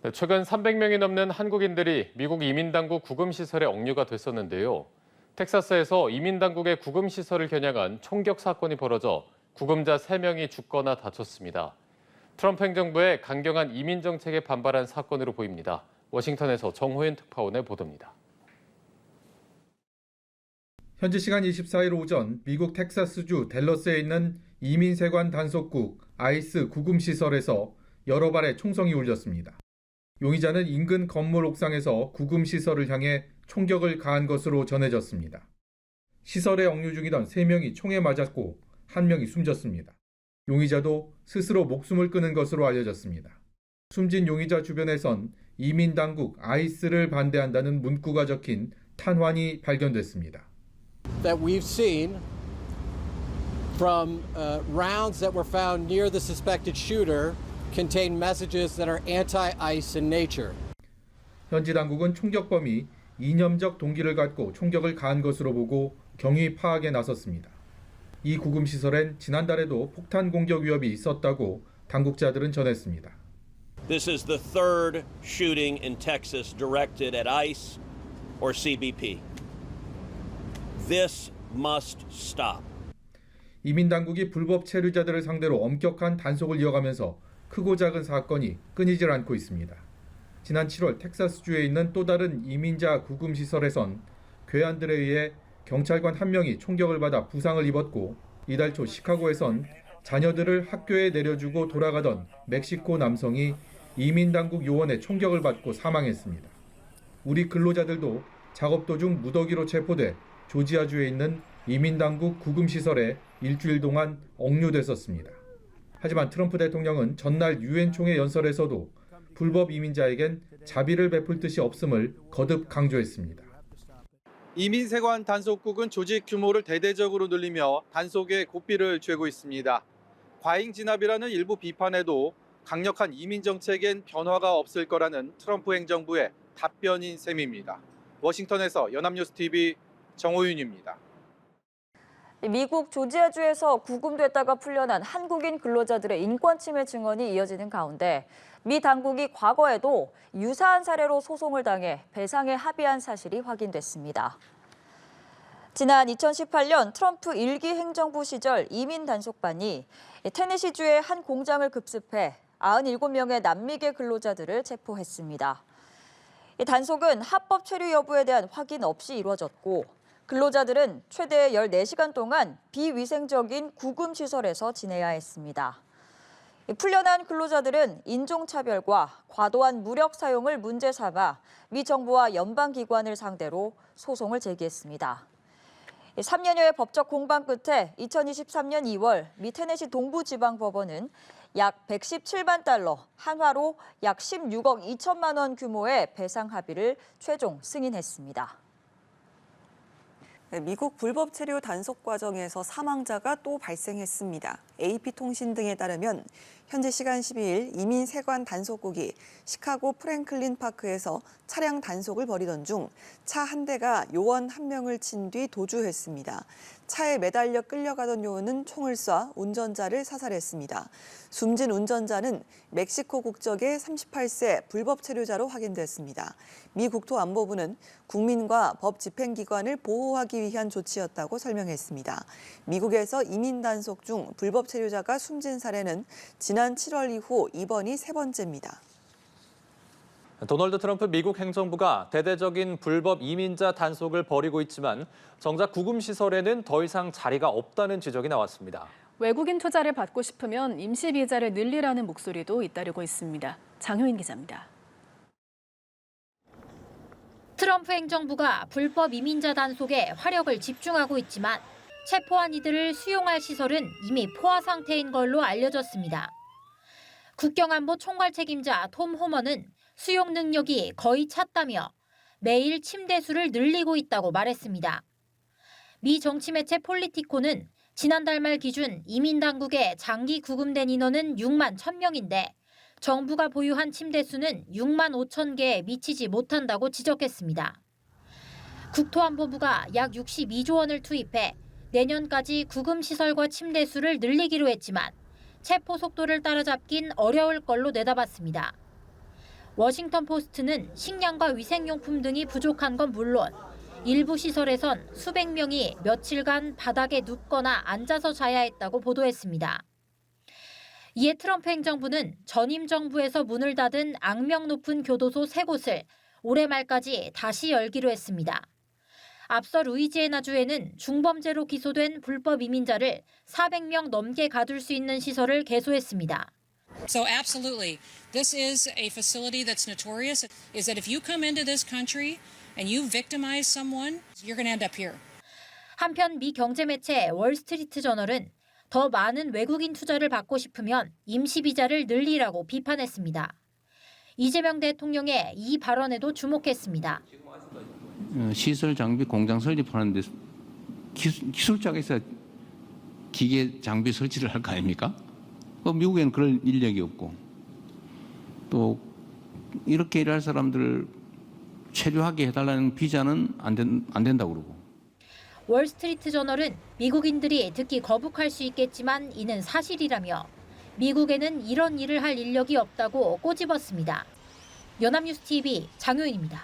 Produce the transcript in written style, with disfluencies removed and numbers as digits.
네, 최근 300명이 넘는 한국인들이 미국 이민당국 구금시설에 억류가 됐었는데요. 텍사스에서 이민당국의 구금시설을 겨냥한 총격 사건이 벌어져 구금자 3명이 죽거나 다쳤습니다. 트럼프 행정부의 강경한 이민 정책에 반발한 사건으로 보입니다. 워싱턴에서 정호연 특파원의 보도입니다. 현지 시간 24일 오전 미국 텍사스주 댈러스에 있는 이민세관 단속국 아이스 구금시설에서 여러 발의 총성이 울렸습니다. 용의자는 인근 건물 옥상에서 구금시설을 향해 총격을 가한 것으로 전해졌습니다. 시설에 억류 중이던 3명이 총에 맞았고 1명이 숨졌습니다. 용의자도 스스로 목숨을 끊은 것으로 알려졌습니다. 숨진 용의자 주변에선 이민당국 아이스를 반대한다는 문구가 적힌 탄환이 발견됐습니다. That we've seen from rounds that were found near the suspected shooter contain messages that are anti-ICE in nature. 현지 당국은 총격범이 이념적 동기를 갖고 총격을 가한 것으로 보고 경위 파악에 나섰습니다. 이 구금시설엔 지난달에도 폭탄 공격 위협이 있었다고 당국자들은 전했습니다. This is the third shooting in Texas directed at ICE or CBP. This must stop. 이민당국이 불법 체류자들을 상대로 엄격한 단속을 이어가면서 크고 작은 사건이 끊이질 않고 있습니다. 지난 7월 텍사스주에 있는 또 다른 이민자 구금시설에선 괴한들에 의해 경찰관 1명이 총격을 받아 부상을 입었고 이달 초 시카고에선 자녀들을 학교에 내려주고 돌아가던 멕시코 남성이 이민당국 요원의 총격을 받고 사망했습니다. 우리 근로자들도 작업 도중 무더기로 체포돼 조지아주에 있는 이민당국 구금시설에 일주일 동안 억류됐었습니다. 하지만 트럼프 대통령은 전날 유엔 총회 연설에서도 불법 이민자에겐 자비를 베풀 뜻이 없음을 거듭 강조했습니다. 이민세관 단속국은 조직 규모를 대대적으로 늘리며 단속에 고삐를 쬐고 있습니다. 과잉 진압이라는 일부 비판에도 강력한 이민 정책엔 변화가 없을 거라는 트럼프 행정부의 답변인 셈입니다. 워싱턴에서 연합뉴스TV 정호윤입니다. 미국 조지아주에서 구금됐다가 풀려난 한국인 근로자들의 인권 침해 증언이 이어지는 가운데 미 당국이 과거에도 유사한 사례로 소송을 당해 배상에 합의한 사실이 확인됐습니다. 지난 2018년 트럼프 1기 행정부 시절 이민 단속반이 테네시주의 한 공장을 급습해 97명의 남미계 근로자들을 체포했습니다. 단속은 합법 체류 여부에 대한 확인 없이 이루어졌고 근로자들은 최대 14시간 동안 비위생적인 구금시설에서 지내야 했습니다. 풀려난 근로자들은 인종차별과 과도한 무력 사용을 문제 삼아 미 정부와 연방기관을 상대로 소송을 제기했습니다. 3년여의 법적 공방 끝에 2023년 2월 미 테네시 동부지방법원은 약 117만 달러, 한화로 약 16억 2천만 원 규모의 배상 합의를 최종 승인했습니다. 미국 불법 체류 단속 과정에서 사망자가 또 발생했습니다. AP통신 등에 따르면 현지 시간 12일 이민세관 단속국이 시카고 프랭클린 파크에서 차량 단속을 벌이던 중 차 한 대가 요원 1명을 친 뒤 도주했습니다. 차에 매달려 끌려가던 요원은 총을 쏴 운전자를 사살했습니다. 숨진 운전자는 멕시코 국적의 38세 불법 체류자로 확인됐습니다. 미 국토안보부는 국민과 법 집행기관을 보호하기 위한 조치였다고 설명했습니다. 미국에서 이민 단속 중 불법 체류자가 숨진 사례는 지난 7월 이후 이번이 세 번째입니다. 도널드 트럼프 미국 행정부가 대대적인 불법 이민자 단속을 벌이고 있지만 정작 구금시설에는 더 이상 자리가 없다는 지적이 나왔습니다. 외국인 투자를 받고 싶으면 임시 비자를 늘리라는 목소리도 잇따르고 있습니다. 장효인 기자입니다. 트럼프 행정부가 불법 이민자 단속에 화력을 집중하고 있지만 체포한 이들을 수용할 시설은 이미 포화 상태인 걸로 알려졌습니다. 국경안보 총괄 책임자 톰 호머는 수용 능력이 거의 찼다며 매일 침대 수를 늘리고 있다고 말했습니다. 미 정치 매체 폴리티코는 지난달 말 기준 이민 당국에 장기 구금된 인원은 6만 1,000명인데 정부가 보유한 침대 수는 6만 5천 개에 미치지 못한다고 지적했습니다. 국토안보부가 약 62조 원을 투입해 내년까지 구금시설과 침대 수를 늘리기로 했지만 체포 속도를 따라잡긴 어려울 걸로 내다봤습니다. 워싱턴 포스트는 식량과 위생용품 등이 부족한 건 물론 일부 시설에선 수백 명이 며칠간 바닥에 눕거나 앉아서 자야 했다고 보도했습니다. 이에 트럼프 행정부는 전임 정부에서 문을 닫은 악명 높은 교도소 3곳을 올해 말까지 다시 열기로 했습니다. 앞서 루이지애나주에는 중범죄로 기소된 불법 이민자를 400명 넘게 가둘 수 있는 시설을 개소했습니다. So absolutely, this is a facility that's notorious. Is that if you come into this country and you victimize someone, you're going to end up here. 한편 미 경제 매체 월스트리트 저널은 더 많은 외국인 투자를 받고 싶으면 임시 비자를 늘리라고 비판했습니다. 이재명 대통령의 이 발언에도 주목했습니다. 시설 장비 공장 설립하는데 기술자가 있어야 기계 장비 설치를 할 거 아닙니까? 미국에는 그럴 인력이 없고 또 이렇게 일할 사람들을 체류하게 해달라는 비자는 안 된다고 그러고. 월스트리트 저널은 미국인들이 듣기 거북할 수 있겠지만 이는 사실이라며 미국에는 이런 일을 할 인력이 없다고 꼬집었습니다. 연합뉴스 TV 장효인입니다.